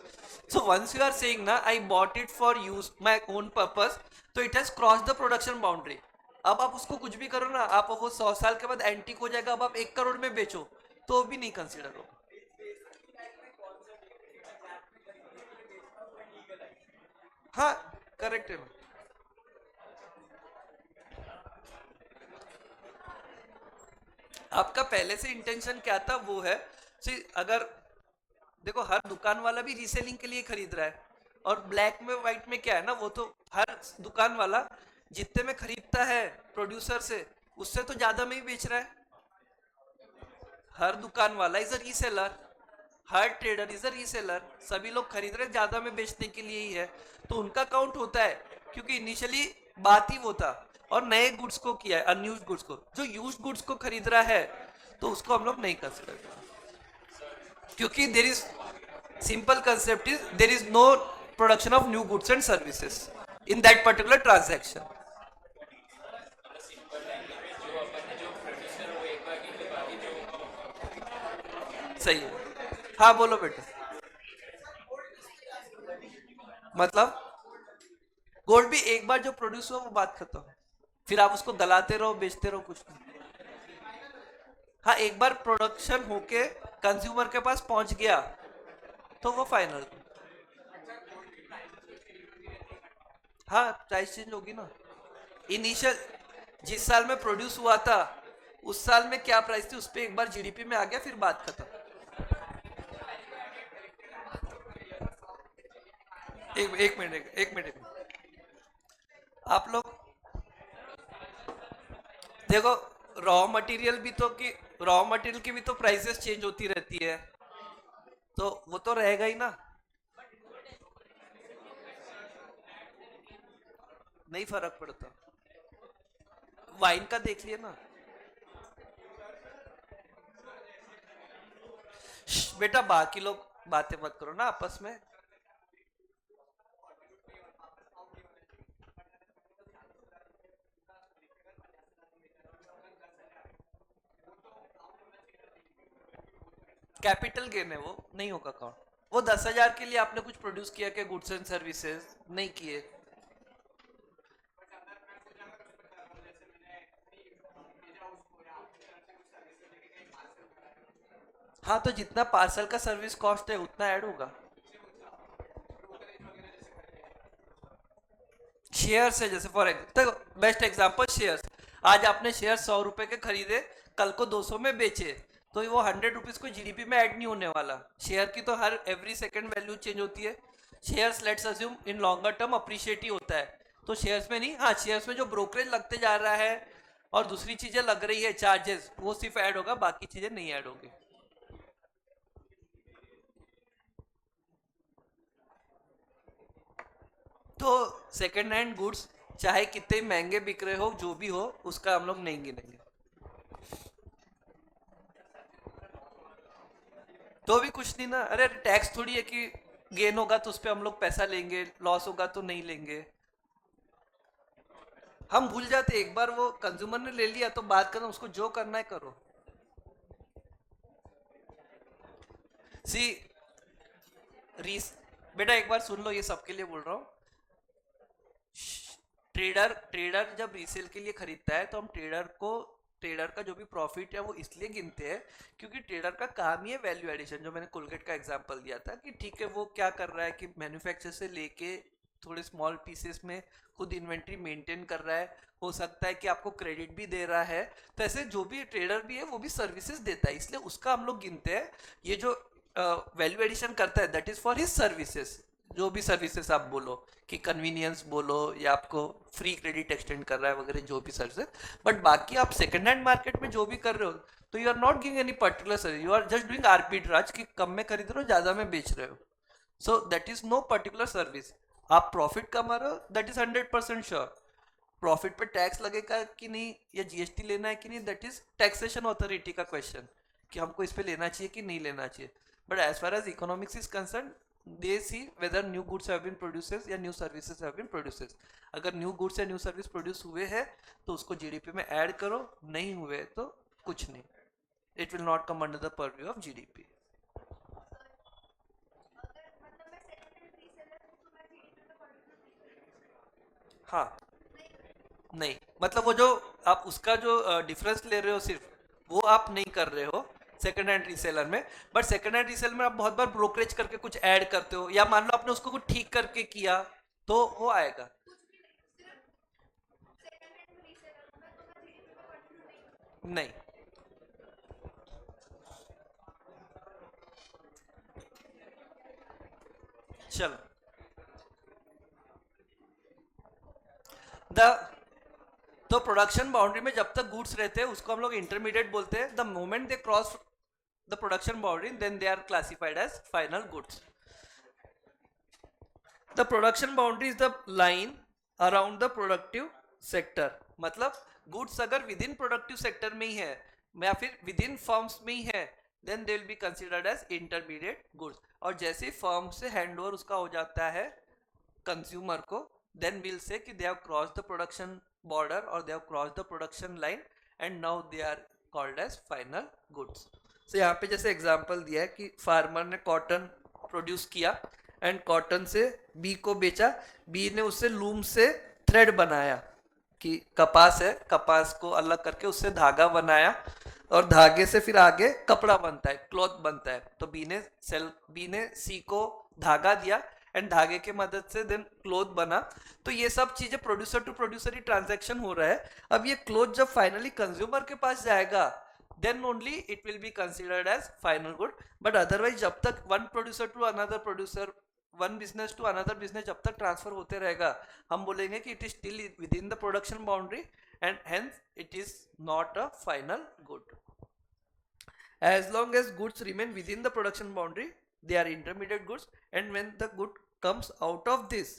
So once you are saying ना I bought it for use my own purpose, तो it has cross the production boundary. अब आप उसको कुछ भी करो ना, आप वो 100 साल के बाद एंटीक हो जाएगा, अब आप 1 करोड़ में बेचो तो भी नहीं कंसिडर होगा। हाँ, करेक्ट है। आपका पहले से इंटेंशन क्या था वो है। सी अगर देखो, हर दुकान वाला भी रीसेलिंग के लिए खरीद रहा है, और ब्लैक में व्हाइट में क्या है ना, वो तो हर दुकान वाला जितने में खरीदता है प्रोड्यूसर से, उससे तो ज्यादा में ही बेच रहा है। हर दुकान वाला is a reseller, her trader is a reseller, सभी लोग खरीद रहे ज्यादा में बेचने के लिए ही है, तो उनका काउंट होता है। क्योंकि इनिशियली बात ही वो था। और नए गुड्स को किया है, अनयूज्ड गुड्स को। जो यूज्ड गुड्स को खरीद रहा है तो उसको हम लोग नहीं कंसिडर करते, क्योंकि there is simple concept is there is no production of new goods and services in that particular transaction. सही है। हाँ बोलो बेटा। मतलब गोल्ड भी एक बार जो प्रोड्यूस हुआ वो बात खत्म, फिर आप उसको दलाते रहो बेचते रहो कुछ नहीं। हाँ एक बार प्रोडक्शन होके कंज्यूमर के पास पहुंच गया तो वो फाइनल। हाँ प्राइस चेंज होगी ना। इनिशियल जिस साल में प्रोड्यूस हुआ था उस साल में क्या प्राइस थी उस पर एक बार जीडीपी में आ गया फिर बात खत्म। एक मिनट एक मिनट। आप लोग देखो, रॉ मटेरियल भी तो कि रॉ मटेरियल की भी तो प्राइसेस चेंज होती रहती है, तो वो तो रहेगा ही ना। नहीं फर्क पड़ता। वाइन का देख लिए ना। बेटा बाकी लोग बातें मत करो ना आपस में। कैपिटल गेन है, वो नहीं होगा काउंट। वो 10,000 के लिए आपने कुछ प्रोड्यूस किया क्या गुड्स एंड सर्विसेज? नहीं किए। हाँ तो जितना पार्सल का सर्विस कॉस्ट है उतना ऐड होगा। शेयर्स है जैसे for example, best example shares. आज आपने शेयर 100 रुपए के खरीदे, कल को 200 में बेचे, तो वो 100 रुपीज को जीडीपी में ऐड नहीं होने वाला। शेयर की तो हर एवरी सेकंड वैल्यू चेंज होती है। Shares let's assume in longer term appreciate ही होता है, तो शेयर्स में नहीं। हाँ शेयर्स में जो ब्रोकरेज लगते जा रहा है और दूसरी चीजें लग रही है चार्जेस, वो सिर्फ ऐड होगा, बाकी चीजें नहीं ऐड होगी। तो सेकेंड हैंड गुड्स चाहे कितने महंगे बिक रहे हो जो भी हो, उसका हम लोग नहीं गिनेंगे। तो भी कुछ नहीं ना। अरे टैक्स थोड़ी है कि गेन होगा तो उस पर हम लोग पैसा लेंगे, लॉस होगा तो नहीं लेंगे। हम भूल जाते, एक बार वो कंज्यूमर ने ले लिया तो बात करो, उसको जो करना है करो। सी रीस बेटा एक बार सुन लो, ये सबके लिए बोल रहा हूँ। ट्रेडर ट्रेडर जब रीसेल के लिए खरीदता है तो हम ट्रेडर का जो भी प्रॉफिट है वो इसलिए गिनते हैं क्योंकि ट्रेडर का काम ही है वैल्यू एडिशन। जो मैंने कोलगेट का एग्जांपल दिया था कि ठीक है वो क्या कर रहा है कि मैन्युफैक्चर से लेके थोड़े स्मॉल पीसेस में खुद इन्वेंट्री मेंटेन कर रहा है, हो सकता है कि आपको क्रेडिट भी दे रहा है। तो ऐसे जो भी ट्रेडर भी है वो भी सर्विसेज देता है, इसलिए उसका हम लोग गिनते हैं। ये जो वैल्यू एडिशन करता है that is for his services. जो भी सर्विसेज आप बोलो कि कन्वीनियंस बोलो या आपको फ्री क्रेडिट एक्सटेंड कर रहा है वगैरह, जो भी सर्विसेज। बट बाकी आप सेकंड हैंड मार्केट में जो भी कर रहे हो तो you are not giving any particular service, you are just doing arbitrage कि कम में खरीद रहे हो ज्यादा में बेच रहे हो। So that is no particular service. आप प्रॉफिट कमा रहे हो दैट इज 100% श्योर। प्रॉफिट पे टैक्स लगेगा कि नहीं या जीएसटी लेना है कि नहीं, दैट इज टैक्सेशन अथॉरिटी का क्वेश्चन कि हमको इस पे लेना चाहिए कि नहीं लेना चाहिए। But as far as economics is concern, they see whether new goods have been produced या new services have been produced। अगर new goods या new service प्रोड्यूस हुए हैं तो उसको जीडीपी में ऐड करो, नहीं हुए तो कुछ नहीं, it will not come under the purview of GDP. हाँ नहीं, मतलब वो जो आप उसका जो डिफरेंस ले रहे हो सिर्फ वो आप नहीं कर रहे हो सेकंड हैंड रीसेलर में। बट सेकंड हैंड रीसेलर में आप बहुत बार ब्रोकरेज करके कुछ ऐड करते हो, या मान लो आपने उसको कुछ ठीक करके किया तो वो आएगा। नहीं। चलो द तो प्रोडक्शन बाउंड्री में जब तक गुड्स रहते हैं उसको हम लोग इंटरमीडिएट बोलते हैं। The moment they cross the production boundary then they are classified as final goods. The production boundary is the line around the productive sector, मतलब गुड्स अगर विद इन प्रोडक्टिव सेक्टर में ही है या फिर विद इन फर्म्स में ही है, then they will be considered as intermediate goods. और जैसे ही फर्म से हैंड ओवर उसका हो जाता है कंज्यूमर को, देन विल से कि they have cross the production border और they have cross the production line and now they are called as final goods. So यहाँ पे जैसे एग्जांपल दिया है कि फार्मर ने कॉटन प्रोड्यूस किया एंड कॉटन से बी को बेचा, बी ने उससे लूम से थ्रेड बनाया, कि कपास है, कपास को अलग करके उससे धागा बनाया और धागे से फिर आगे कपड़ा बनता है, क्लॉथ बनता है। तो बी ने सी को धागा दिया एंड धागे के मदद से देन क्लॉथ बना। तो ये सब चीजें प्रोड्यूसर टू प्रोड्यूसर ही ट्रांजैक्शन हो रहा है। अब ये क्लॉथ जब फाइनली कंज्यूमर के पास जाएगा, then only it will be considered as final good, but otherwise जब तक one producer to another producer, one business to another business जब तक ट्रांसफर होते रहेगा, हम बोलेंगे कि it is still within the production boundary and hence it is not a final good. As long as goods remain within the production boundary, they are intermediate goods, and when the good comes out of this,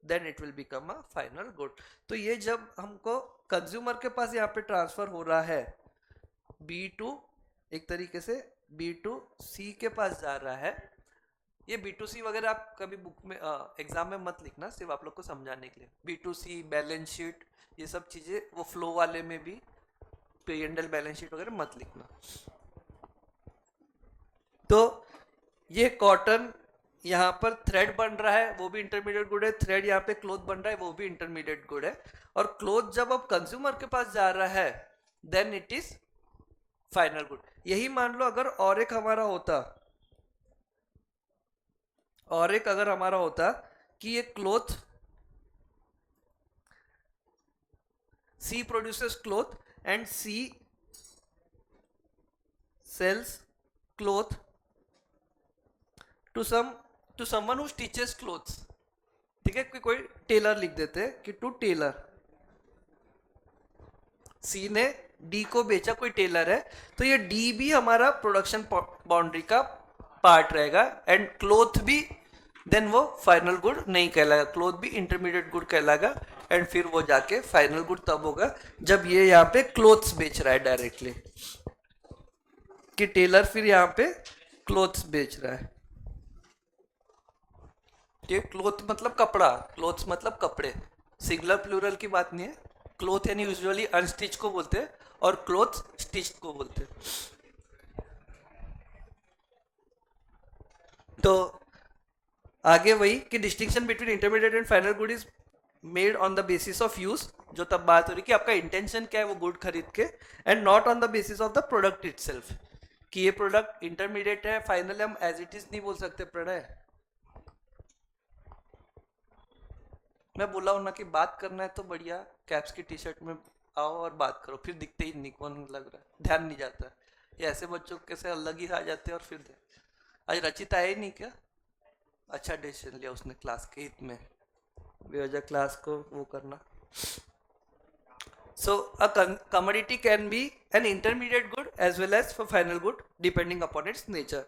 then it will become a final good. तो ये जब हमको consumer के पास यहाँ पे transfer हो रहा है, B2 एक तरीके से B2C के पास जा रहा है। ये B2C वगैरह आप कभी बुक में एग्जाम में मत लिखना, सिर्फ आप लोग को समझाने के लिए। B2C बैलेंस शीट ये सब चीजें वो फ्लो वाले में भी P&L बैलेंस शीट वगैरह मत लिखना। तो ये कॉटन यहाँ पर थ्रेड बन रहा है, वो भी इंटरमीडिएट गुड है। थ्रेड यहाँ पे क्लोथ बन रहा है, वो भी इंटरमीडिएट गुड है। और क्लोथ जब अब कंज्यूमर के पास जा रहा है, then it is final good. यही मान लो अगर और एक हमारा होता कि ये cloth, she produces cloth and she sells cloth to someone who stitches cloths. ठीक है, कोई टेलर लिख देते हैं कि टू टेलर, सी ने डी को बेचा, कोई टेलर है, तो ये डी भी हमारा प्रोडक्शन बाउंड्री का पार्ट रहेगा एंड क्लॉथ भी, देन वो फाइनल गुड नहीं कहलाएगा, क्लॉथ भी इंटरमीडिएट गुड कहलाएगा। एंड फिर वो जाके फाइनल गुड तब होगा जब ये यहाँ पे क्लोथ्स बेच रहा है डायरेक्टली, कि टेलर फिर यहाँ पे क्लोथ्स बेच रहा है। ये क्लोथ मतलब कपड़ा, क्लोथ्स मतलब कपड़े, सिंगुलर प्लूरल की बात नहीं है। क्लोथ यानी यूजुअली अनस्टिच को बोलते हैं और क्लोथ्स स्टिच को बोलते हैं। तो आगे वही कि distinction between intermediate and final good is made on the basis of use, जो तब बात हो रही कि आपका इंटेंशन क्या है वो गुड खरीद के, and not on the basis of the product itself, कि ये प्रोडक्ट इंटरमीडिएट है, फाइनल हम एज इट इज नहीं बोल सकते। प्रणय, मैं बोला हूं ना कि बात करना है तो बढ़िया कैप्स की टी शर्ट में आओ और बात करो, फिर दिखते ही निकॉन लग रहा है, ध्यान नहीं जाता। ये ऐसे बच्चों कैसे अलग ही आ जाते हैं और फिर आज रचित आया ही नहीं क्या? अच्छा डिसीजन लिया उसने क्लास के हित में, बेवजह क्लास को वो करना। So a commodity can be an intermediate good as well as for final good depending upon its nature.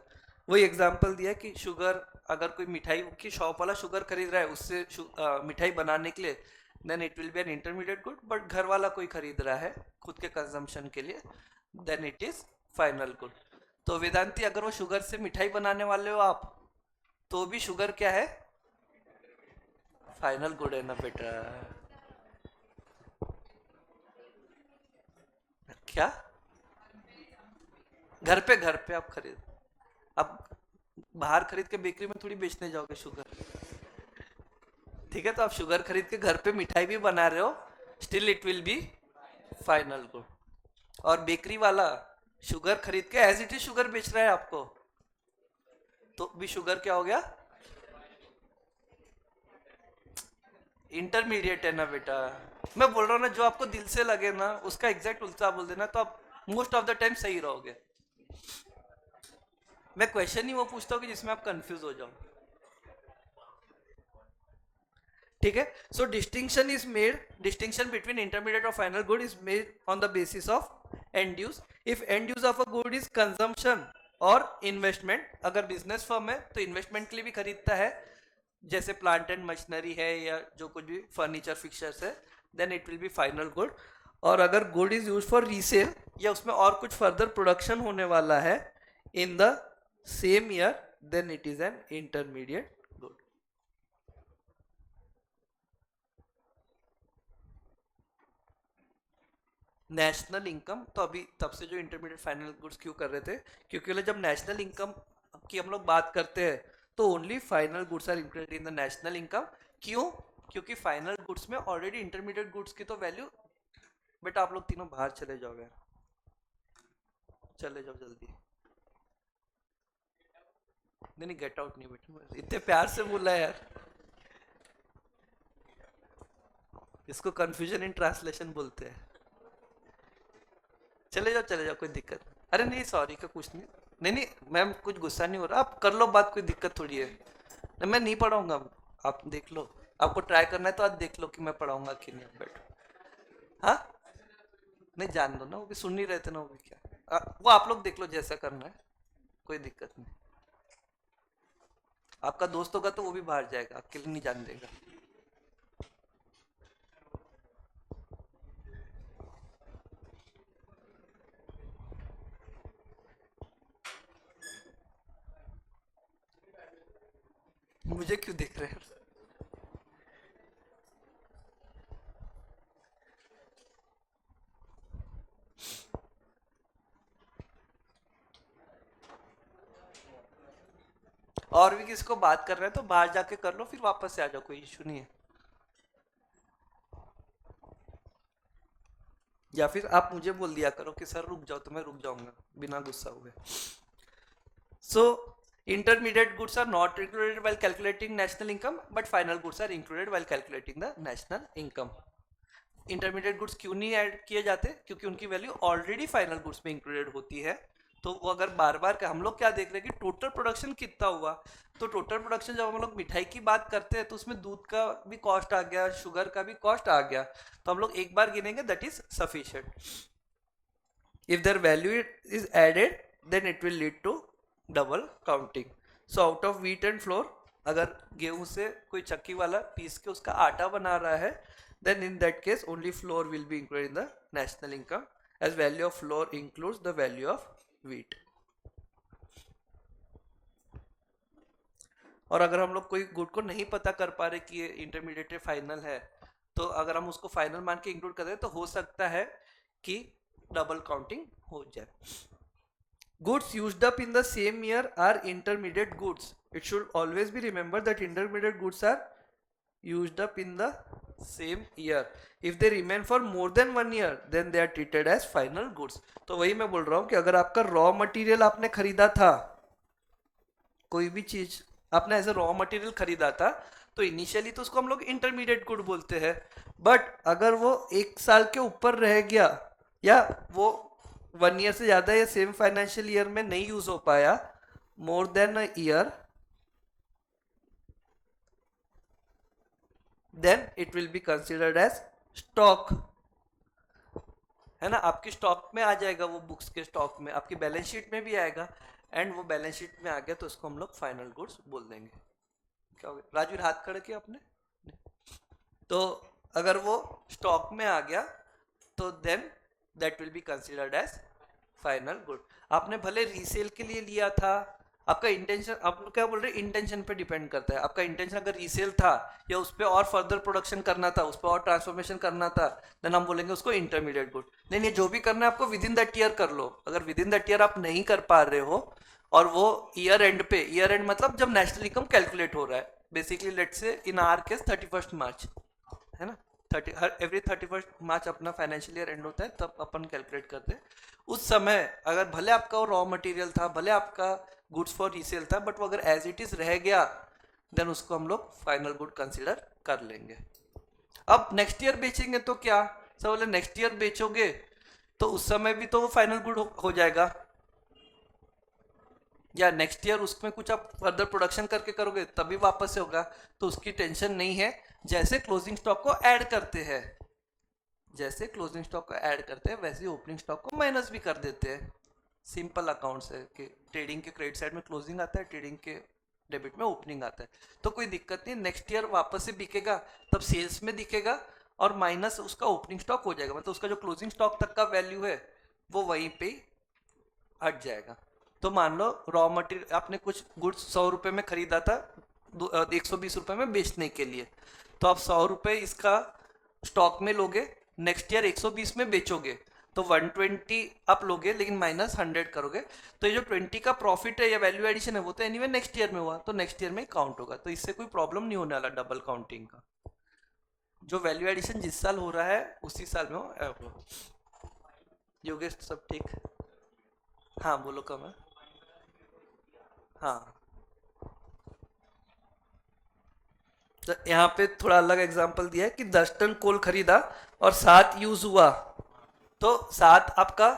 वही एग्जांपल दिया कि शुगर, अगर कोई मिठाई की शॉप वाला शुगर खरीद रहा है उससे मिठाई बनाने के लिए, then it will be an intermediate good. But घर वाला कोई खरीद रहा है खुद के कंजम्पशन के लिए, then it is final good. तो वेदांती, अगर वो शुगर से मिठाई बनाने वाले हो आप, तो भी शुगर क्या है? फाइनल गुड है ना बेटा। क्या घर पे आप खरीद, अब बाहर खरीद के बेकरी में थोड़ी बेचने जाओगे शुगर। ठीक है, तो आप शुगर खरीद के घर पे मिठाई भी बना रहे हो, still it will be final good. और बेकरी वाला शुगर खरीद के एज इट इज शुगर बेच रहा है आपको, तो भी शुगर क्या हो गया? इंटरमीडिएट है ना बेटा। मैं बोल रहा हूँ ना, जो आपको दिल से लगे ना उसका एग्जैक्ट उल्टा बोल देना, तो आप मोस्ट ऑफ द टाइम सही रहोगे। मैं क्वेश्चन ही वो पूछता हूँ कि जिसमें आप कंफ्यूज हो जाओ। ठीक है, so distinction is made, distinction between intermediate और final good is made on the basis of end use. If end use of a good is consumption or investment, अगर बिजनेस फर्म है तो इन्वेस्टमेंट के लिए भी खरीदता है, जैसे प्लांट एंड मशीनरी है या जो कुछ भी फर्नीचर फिक्चर्स है, then it will be final good. और अगर good is use for resale या उसमें और कुछ फर्दर प्रोडक्शन होने वाला है in the same year, then it is an intermediate good. National income तो अभी तब से जो इंटरमीडिएट फाइनल गुड्स क्यों कर रहे थे, क्योंकि जब नेशनल इनकम की हम लोग बात करते हैं तो only final goods are included in the national income. क्यों? क्योंकि फाइनल गुड्स में ऑलरेडी इंटरमीडिएट गुड्स की तो वैल्यू, बेटा आप लोग तीनों बाहर चले जाओगे, चले जाओ जल्दी। नहीं नहीं, गेट आउट नहीं बेटा, इतने प्यार से बोला यार, इसको कंफ्यूजन इन ट्रांसलेशन बोलते हैं। चले जाओ चले जाओ, कोई दिक्कत। अरे नहीं सॉरी का कुछ नहीं, नहीं नहीं मैम कुछ गुस्सा नहीं हो रहा, आप कर लो बात, कोई दिक्कत थोड़ी है। नहीं मैं नहीं पढ़ाऊंगा, आप देख लो, आपको ट्राई करना है तो आज देख लो कि मैं पढ़ाऊंगा कि नहीं। बैठो। हाँ नहीं जान दो ना, वो भी सुन नहीं रहे थे ना, वो भी क्या वो आप लोग देख लो जैसा करना है, कोई दिक्कत नहीं। आपका दोस्त होगा तो वो भी बाहर जाएगा, अकेले नहीं जान देगा। मुझे क्यों देख रहे हैं? और भी किसी को बात कर रहे हैं तो बाहर जाके कर लो, फिर वापस से आ जाओ, कोई इशू नहीं है। या फिर आप मुझे बोल दिया करो कि सर रुक जाओ, तो मैं रुक जाऊंगा बिना गुस्सा हुए। सो intermediate goods are not included while calculating national income, but final goods are included while calculating the national income. Intermediate goods क्यों नहीं ऐड किए जाते? क्योंकि उनकी वैल्यू ऑलरेडी फाइनल गुड्स में इंक्लूडेड होती है। तो वो अगर बार बार हम लोग क्या देख रहे हैं कि टोटल प्रोडक्शन कितना हुआ, तो टोटल प्रोडक्शन जब हम लोग मिठाई की बात करते हैं तो उसमें दूध का भी कॉस्ट आ गया, शुगर का भी कॉस्ट आ गया, तो हम लोग एक बार गिनेंगे, that is sufficient. If there value is added then it will lead to double counting. So out of wheat and flour, अगर गेहूं से कोई चक्की वाला पीस के उसका आटा बना रहा है, then in that case only flour will be included in the national income, as value of flour includes the value of wheat. और अगर हम लोग कोई गुड को नहीं पता कर पा रहे कि ये इंटरमीडिएट फाइनल है, तो अगर हम उसको फाइनल मान के इंक्लूड कर दें तो हो सकता है कि डबल काउंटिंग हो जाए। Goods used up in the same year are intermediate goods. It should always be remembered that intermediate goods are used up in the same year. If they remain for more than 1 year, then they are treated as final goods. तो वही मैं बोल रहा हूँ कि अगर आपका raw material आपने खरीदा था, कोई भी चीज आपने एज ए रॉ मटेरियल खरीदा था, तो इनिशियली तो उसको हम लोग इंटरमीडिएट गुड बोलते हैं। बट अगर वो 1 साल के ऊपर रह गया या वो 1 ईयर से ज्यादा या सेम फाइनेंशियल ईयर में नहीं यूज हो पाया, more than a year, then it will be considered as stock. है ना, आपकी स्टॉक में आ जाएगा, वो बुक्स के स्टॉक में, आपकी बैलेंस शीट में भी आएगा, एंड वो बैलेंस शीट में आ गया तो उसको हम लोग फाइनल गुड्स बोल देंगे। क्या हो गया राजवीर, हाथ खड़े किया आपने? तो अगर वो स्टॉक में आ गया तो then that will be considered as final good. आपने भले रीसेल के लिए लिया था, आपका इंटेंशन, आप लोग क्या बोल रहे हैं, इंटेंशन पे डिपेंड करता है। आपका इंटेंशन अगर रीसेल था या उस पर और फर्दर प्रोडक्शन करना था, उस पर और ट्रांसफॉर्मेशन करना था, देन हम बोलेंगे उसको इंटरमीडिएट गुड। नहीं नहीं, जो भी करना है आपको विद इन दैट ईयर कर लो। अगर विद इन दैट ईयर आप नहीं कर पा रहे हो और वो ईयर एंड पे, ईयर एंड मतलब जब नेशनल इनकम कैलकुलेट हो रहा है, basically let's say in our case 31 मार्च, है ना, 30 हर एवरी 31 मार्च अपना फाइनेंशियल ईयर एंड होता है, तब अपन कैलकुलेट करते हैं। उस समय अगर भले आपका वो रॉ मटेरियल था, भले आपका गुड्स फॉर रीसेल था, बट वो अगर एज इट इज रह गया, देन उसको हम लोग फाइनल गुड कंसिडर कर लेंगे। अब नेक्स्ट ईयर बेचेंगे तो क्या, सब बोले नेक्स्ट ईयर बेचोगे तो उस समय भी तो वो फाइनल गुड हो जाएगा, या नेक्स्ट ईयर उसमें कुछ आप फर्दर प्रोडक्शन करके करोगे तभी वापस से होगा, तो उसकी टेंशन नहीं है। जैसे क्लोजिंग स्टॉक को ऐड करते हैं, जैसे क्लोजिंग स्टॉक को ऐड करते हैं वैसे ओपनिंग स्टॉक को माइनस भी कर देते हैं। सिंपल अकाउंट्स है कि ट्रेडिंग के क्रेडिट साइड में क्लोजिंग आता है, ट्रेडिंग के डेबिट में ओपनिंग आता है, तो कोई दिक्कत नहीं, नेक्स्ट ईयर वापस से बिकेगा तब सेल्स में दिखेगा और माइनस उसका ओपनिंग स्टॉक हो जाएगा, मतलब उसका जो क्लोजिंग स्टॉक तक का वैल्यू है वो वहीं पे हट जाएगा। तो मान लो रॉ मटेरियल आपने कुछ गुड्स 100 रुपए में खरीदा था 120 रुपए में बेचने के लिए, तो आप 100 रुपए इसका स्टॉक में लोगे, नेक्स्ट ईयर 120 में बेचोगे तो 120 आप लोगे लेकिन माइनस 100 करोगे, तो ये जो 20 का प्रॉफिट है या वैल्यू एडिशन है वो तो एनीवे नेक्स्ट ईयर में हुआ, तो नेक्स्ट ईयर में काउंट होगा, तो इससे कोई प्रॉब्लम नहीं होने वाला डबल काउंटिंग का। जो वैल्यू एडिशन जिस साल हो रहा है उसी साल में हो। योगेश सब ठीक? हाँ बोलो कमल। हाँ, तो यहाँ पे थोड़ा अलग एग्जांपल दिया है कि 10 टन कोल खरीदा और 7 यूज हुआ, तो 7 आपका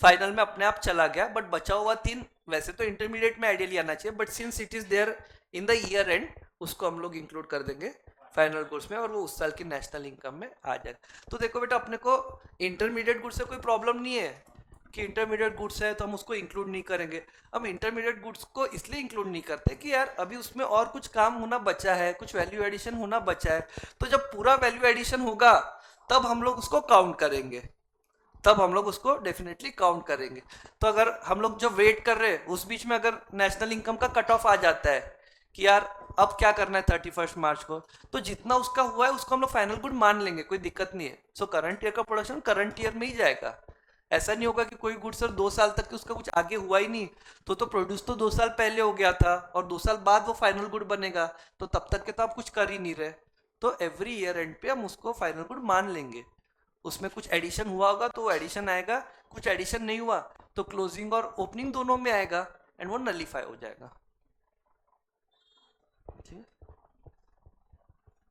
फाइनल में अपने आप चला गया, बट बचा हुआ 3 वैसे तो इंटरमीडिएट में आइडियली आना चाहिए, but since it is there in the year end उसको हम लोग इंक्लूड कर देंगे फाइनल कोर्स में और वो उस साल की नेशनल इनकम में आ जाएगा। तो देखो बेटा अपने को इंटरमीडिएट गुड्स से कोई प्रॉब्लम नहीं है कि इंटरमीडिएट गुड्स है तो हम उसको इंक्लूड नहीं करेंगे। हम इंटरमीडिएट गुड्स को इसलिए इंक्लूड नहीं करते कि यार अभी उसमें और कुछ काम होना बचा है, कुछ वैल्यू एडिशन होना बचा है, तो जब पूरा वैल्यू एडिशन होगा तब हम लोग उसको काउंट करेंगे, तब हम लोग उसको डेफिनेटली काउंट करेंगे। तो अगर हम लोग जो वेट कर रहे हैं उस बीच में अगर नेशनल इनकम का कट ऑफ आ जाता है कि यार अब क्या करना है 31 मार्च को, तो जितना उसका हुआ है उसको हम लोग फाइनल गुड मान लेंगे, कोई दिक्कत नहीं है। सो करंट ईयर का प्रोडक्शन करंट ईयर में ही जाएगा, ऐसा नहीं होगा कि कोई गुड सर 2 साल तक उसका कुछ आगे हुआ ही नहीं, तो प्रोड्यूस तो 2 साल पहले हो गया था और 2 साल बाद वो फाइनल गुड बनेगा, तो तब तक के तो आप कुछ कर ही नहीं रहे। तो एवरी ईयर एंड पे हम उसको फाइनल गुड मान लेंगे, उसमें कुछ एडिशन हुआ होगा तो वो एडिशन आएगा, कुछ एडिशन नहीं हुआ तो क्लोजिंग और ओपनिंग दोनों में आएगा एंड वो नलीफाई हो जाएगा। ठीक है?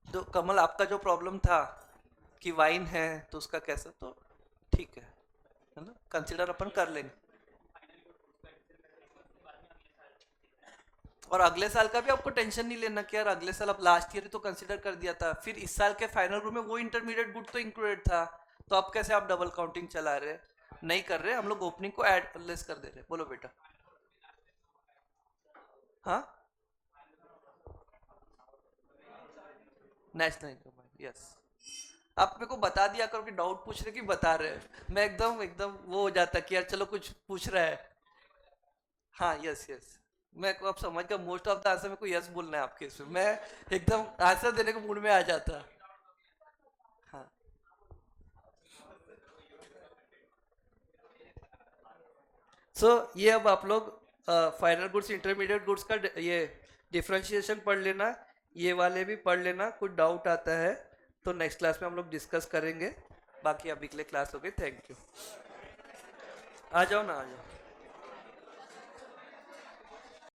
तो कमल आपका जो प्रॉब्लम था कि वाइन है तो उसका कैसा, तो ठीक है ना, कंसिडर अपन कर लेंगे। और अगले साल का भी आपको टेंशन नहीं लेना कि यार अगले साल, अब लास्ट ईयर तो कंसिडर कर दिया था, फिर इस साल के फाइनल ग्रुप में वो इंटरमीडिएट गुड तो इंक्लूडेड था, तो अब कैसे आप डबल काउंटिंग चला रहे? नहीं कर रहे, हम लोग ओपनिंग को ऐड लेस कर दे रहे। बोलो बेटा। हाँ, नेशनल इनकम, यस। आप मेरे को बता दिया करो कि डाउट पूछ रहे कि बता रहे हैं, मैं एकदम एकदम वो हो जाता कि यार चलो कुछ पूछ रहा है। हाँ यस यस, मैं को अब समझ गया, मोस्ट ऑफ द आंसर मेरे को यस बोलना है आपके इसमें, मैं एकदम आंसर देने के मूड में आ जाता। हाँ, सो ये अब आप लोग फाइनल गुड्स इंटरमीडिएट गुड्स का ये डिफरेंशिएशन पढ़ लेना, ये वाले भी पढ़ लेना, कुछ डाउट आता है तो नेक्स्ट क्लास में हम लोग डिस्कस करेंगे। बाकी अभी के लिए क्लास हो गई, थैंक यू। आ जाओ ना, आ जाओ।